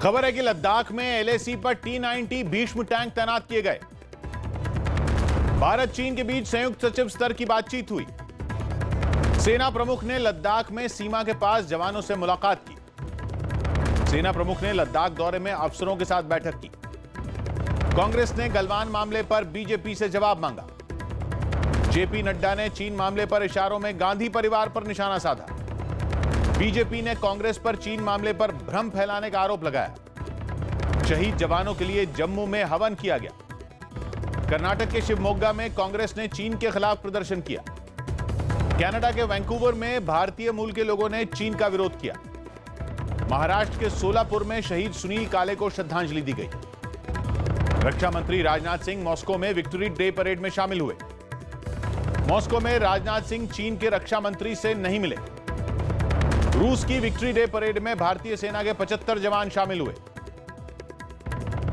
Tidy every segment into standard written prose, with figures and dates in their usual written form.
खबर है कि लद्दाख में एलएसी पर T-90 भीष्म टैंक तैनात किए गए। भारत चीन के बीच संयुक्त सचिव स्तर की बातचीत हुई। सेना प्रमुख ने लद्दाख में सीमा के पास जवानों से मुलाकात की। सेना प्रमुख ने लद्दाख दौरे में अफसरों के साथ बैठक की। कांग्रेस ने गलवान मामले पर बीजेपी से जवाब मांगा। जेपी नड्डा ने चीन मामले पर इशारों में गांधी परिवार पर निशाना साधा। बीजेपी ने कांग्रेस पर चीन मामले पर भ्रम फैलाने का आरोप लगाया। शहीद जवानों के लिए जम्मू में हवन किया गया। कर्नाटक के शिवमोग्गा में कांग्रेस ने चीन के खिलाफ प्रदर्शन किया। कनाडा के वैंकूवर में भारतीय मूल के लोगों ने चीन का विरोध किया। महाराष्ट्र के सोलापुर में शहीद सुनील काले को श्रद्धांजलि दी गई। रक्षा मंत्री राजनाथ सिंह मॉस्को में विक्ट्री डे परेड में शामिल हुए। मॉस्को में राजनाथ सिंह चीन के रक्षा मंत्री से नहीं मिले। रूस की विक्ट्री डे परेड में भारतीय सेना के 75 जवान शामिल हुए।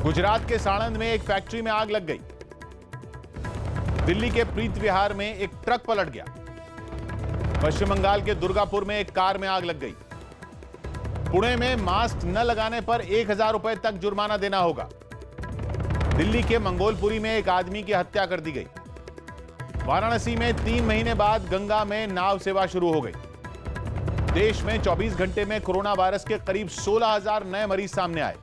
गुजरात के साणंद में एक फैक्ट्री में आग लग गई। दिल्ली के प्रीत विहार में एक ट्रक पलट गया। पश्चिम बंगाल के दुर्गापुर में एक कार में आग लग गई। पुणे में मास्क न लगाने पर 1000 रुपए तक जुर्माना देना होगा। दिल्ली के मंगोलपुरी में एक आदमी की हत्या कर दी गई। वाराणसी में 3 महीने बाद गंगा में नाव सेवा शुरू हो गई। देश में 24 घंटे में कोरोना वायरस के करीब 16,000 नए मरीज सामने आए।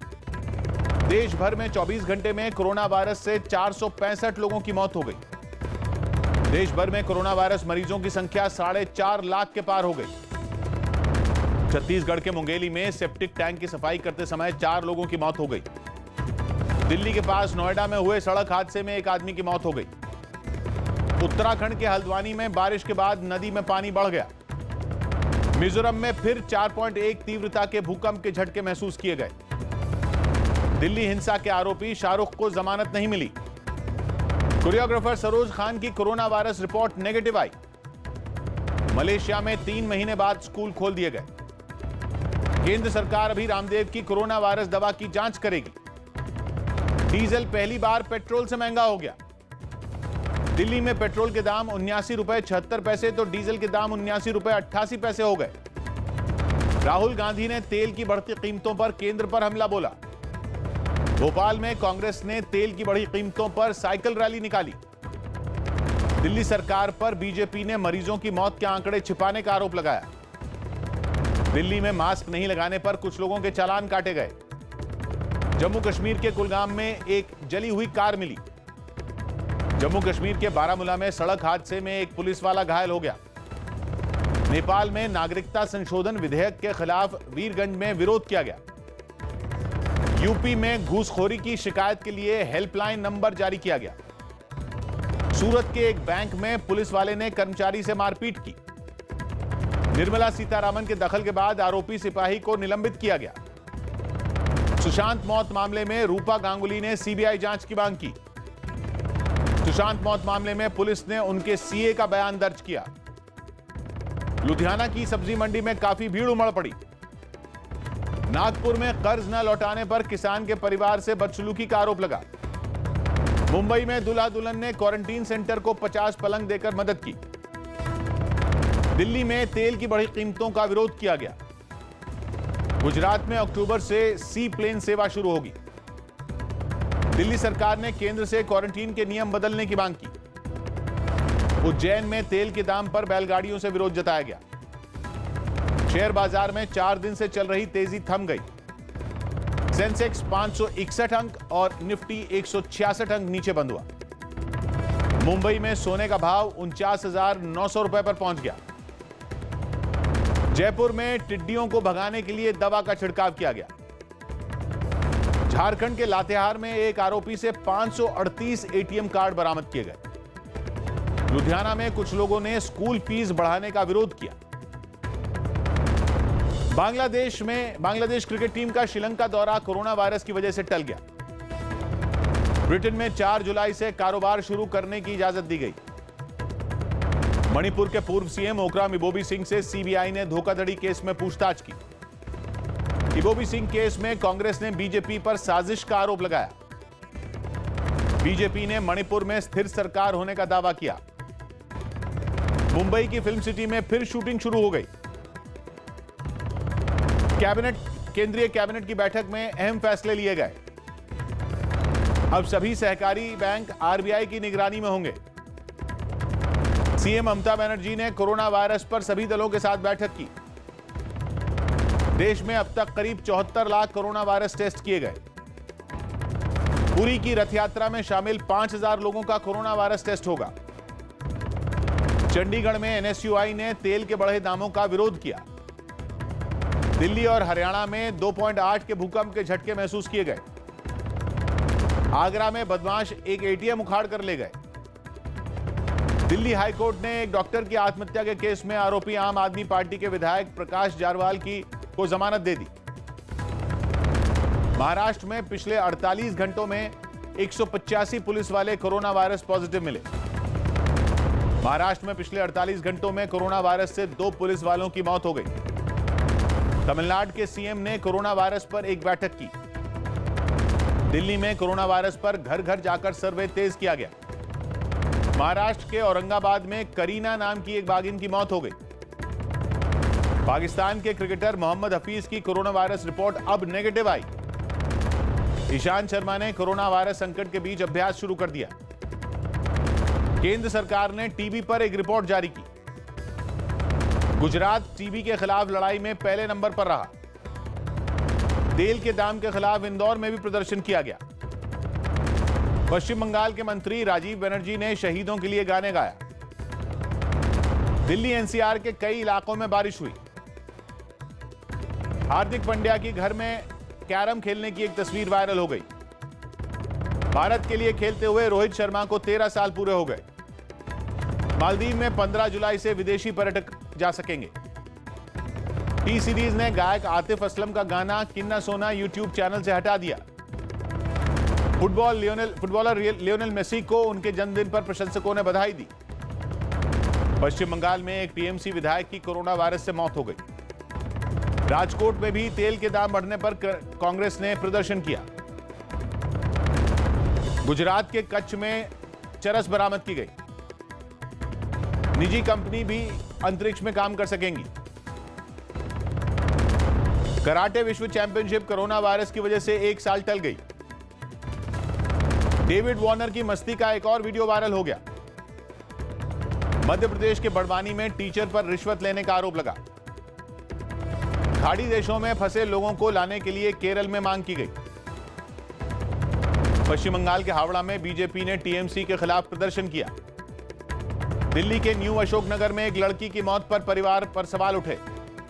देश भर में 24 घंटे में कोरोना वायरस से 465 लोगों की मौत हो गई। देश भर में कोरोना वायरस मरीजों की संख्या 4.5 लाख के पार हो गई। छत्तीसगढ़ के मुंगेली में सेप्टिक टैंक की सफाई करते समय 4 लोगों की मौत हो गई। दिल्ली के पास नोएडा में हुए सड़क हादसे में एक आदमी की मौत हो गई। उत्तराखंड के हल्द्वानी में बारिश के बाद नदी में पानी बढ़ गया। मिजोरम में फिर 4.1 तीव्रता के भूकंप के झटके महसूस किए गए। दिल्ली हिंसा के आरोपी शाहरुख को जमानत नहीं मिली। कोरियोग्राफर सरोज खान की कोरोना वायरस रिपोर्ट नेगेटिव आई। मलेशिया में 3 महीने बाद स्कूल खोल दिए गए। केंद्र सरकार अभी रामदेव की कोरोना वायरस दवा की जांच करेगी। डीजल पहली बार पेट्रोल से महंगा हो गया। दिल्ली में पेट्रोल के दाम 79 रुपए 76 पैसे तो डीजल के दाम 79 रुपए 88 पैसे हो गए। राहुल गांधी ने तेल की बढ़ती कीमतों पर केंद्र पर हमला बोला। भोपाल में कांग्रेस ने तेल की बढ़ी कीमतों पर साइकिल रैली निकाली। दिल्ली सरकार पर बीजेपी ने मरीजों की मौत के आंकड़े छिपाने का आरोप लगाया। दिल्ली में मास्क नहीं लगाने पर कुछ लोगों के चालान काटे गए। जम्मू कश्मीर के कुलगाम में एक जली हुई कार मिली। जम्मू कश्मीर के बारामूला में सड़क हादसे में एक पुलिस वाला घायल हो गया। नेपाल में नागरिकता संशोधन विधेयक के खिलाफ वीरगंज में विरोध किया गया। यूपी में घूसखोरी की शिकायत के लिए हेल्पलाइन नंबर जारी किया गया। सूरत के एक बैंक में पुलिस वाले ने कर्मचारी से मारपीट की। निर्मला सीतारामन के दखल के बाद आरोपी सिपाही को निलंबित किया गया। सुशांत मौत मामले में रूपा गांगुली ने सीबीआई जांच की मांग की। सुशांत मौत मामले में पुलिस ने उनके सीए का बयान दर्ज किया। लुधियाना की सब्जी मंडी में काफी भीड़ उमड़ पड़ी। नागपुर में कर्ज न लौटाने पर किसान के परिवार से बदसलूकी का आरोप लगा। मुंबई में दूल्हा दुल्हन ने क्वारंटीन सेंटर को 50 पलंग देकर मदद की। दिल्ली में तेल की बढ़ी कीमतों का विरोध किया गया। गुजरात में अक्टूबर से सी प्लेन सेवा शुरू होगी। दिल्ली सरकार ने केंद्र से क्वारंटीन के नियम बदलने की मांग की। उज्जैन में तेल के दाम पर बैलगाड़ियों से विरोध जताया गया। शेयर बाजार में 4 दिन से चल रही तेजी थम गई। सेंसेक्स 561 अंक और निफ्टी 166 अंक नीचे बंद हुआ। मुंबई में सोने का भाव 49,900 रुपए पर पहुंच गया। जयपुर में टिड्डियों को भगाने के लिए दवा का छिड़काव किया गया। झारखंड के लातेहार में एक आरोपी से 538 एटीएम कार्ड बरामद किए गए। लुधियाना में कुछ लोगों ने स्कूल फीस बढ़ाने का विरोध किया। बांग्लादेश क्रिकेट टीम का श्रीलंका दौरा कोरोना वायरस की वजह से टल गया। ब्रिटेन में 4 जुलाई से कारोबार शुरू करने की इजाजत दी गई। मणिपुर के पूर्व सीएम ओकराम इबोबी सिंह से सीबीआई ने धोखाधड़ी केस में पूछताछ की। इबोबी सिंह केस में कांग्रेस ने बीजेपी पर साजिश का आरोप लगाया। बीजेपी ने मणिपुर में स्थिर सरकार होने का दावा किया। मुंबई की फिल्म सिटी में फिर शूटिंग शुरू हो गई। कैबिनेट केंद्रीय कैबिनेट की बैठक में अहम फैसले लिए गए। अब सभी सहकारी बैंक आरबीआई की निगरानी में होंगे। सीएम ममता बनर्जी ने कोरोना वायरस पर सभी दलों के साथ बैठक की। देश में अब तक करीब 74 लाख कोरोना वायरस टेस्ट किए गए। पुरी की रथ यात्रा में शामिल 5000 लोगों का कोरोना वायरस टेस्ट होगा। चंडीगढ़ में एनएसयूआई ने तेल के बढ़े दामों का विरोध किया। दिल्ली और हरियाणा में 2.8 के भूकंप के झटके महसूस किए गए। आगरा में बदमाश एक एटीएम उखाड़ कर ले गए। दिल्ली हाईकोर्ट ने एक डॉक्टर की आत्महत्या के केस में आरोपी आम आदमी पार्टी के विधायक प्रकाश जारवाल को जमानत दे दी। महाराष्ट्र में पिछले 48 घंटों में 185 पुलिस वाले कोरोना वायरस पॉजिटिव मिले। महाराष्ट्र में पिछले 48 घंटों में कोरोना वायरस से 2 पुलिस वालों की मौत हो गई। तमिलनाडु के सीएम ने कोरोना वायरस पर एक बैठक की। दिल्ली में कोरोना वायरस पर घर घर जाकर सर्वे तेज किया गया। महाराष्ट्र के औरंगाबाद में करीना नाम की एक बाघिन की मौत हो गई। पाकिस्तान के क्रिकेटर मोहम्मद हफीज की कोरोना वायरस रिपोर्ट अब नेगेटिव आई। ईशांत शर्मा ने कोरोना वायरस संकट के बीच अभ्यास शुरू कर दिया। केंद्र सरकार ने टीबी पर एक रिपोर्ट जारी की। गुजरात टीबी के खिलाफ लड़ाई में पहले नंबर पर रहा। तेल के दाम के खिलाफ इंदौर में भी प्रदर्शन किया गया। पश्चिम बंगाल के मंत्री राजीव बनर्जी ने शहीदों के लिए गाने गाया। दिल्ली एनसीआर के कई इलाकों में बारिश हुई। हार्दिक पांड्या की घर में कैरम खेलने की एक तस्वीर वायरल हो गई। भारत के लिए खेलते हुए रोहित शर्मा को 13 साल पूरे हो गए। मालदीव में 15 जुलाई से विदेशी पर्यटक जा सकेंगे। टी सीरीज ने गायक आतिफ असलम का गाना किन्ना सोना यूट्यूब चैनल से हटा दिया। फुटबॉलर लियोनेल मेसी को उनके जन्मदिन पर प्रशंसकों ने बधाई दी। पश्चिम बंगाल में एक टीएमसी विधायक की कोरोना वायरस से मौत हो गई। राजकोट में भी तेल के दाम बढ़ने पर कांग्रेस ने प्रदर्शन किया। गुजरात के कच्छ में चरस बरामद की गई। निजी कंपनी भी अंतरिक्ष में काम कर सकेंगी। कराटे विश्व चैंपियनशिप कोरोना वायरस की वजह से 1 साल टल गई। डेविड वॉर्नर की मस्ती का एक और वीडियो वायरल हो गया। मध्य प्रदेश के बड़वानी में टीचर पर रिश्वत लेने का आरोप लगा। खाड़ी देशों में फंसे लोगों को लाने के लिए केरल में मांग की गई। पश्चिम बंगाल के हावड़ा में बीजेपी ने टीएमसी के खिलाफ प्रदर्शन किया। दिल्ली के न्यू अशोकनगर में एक लड़की की मौत पर परिवार पर सवाल उठे।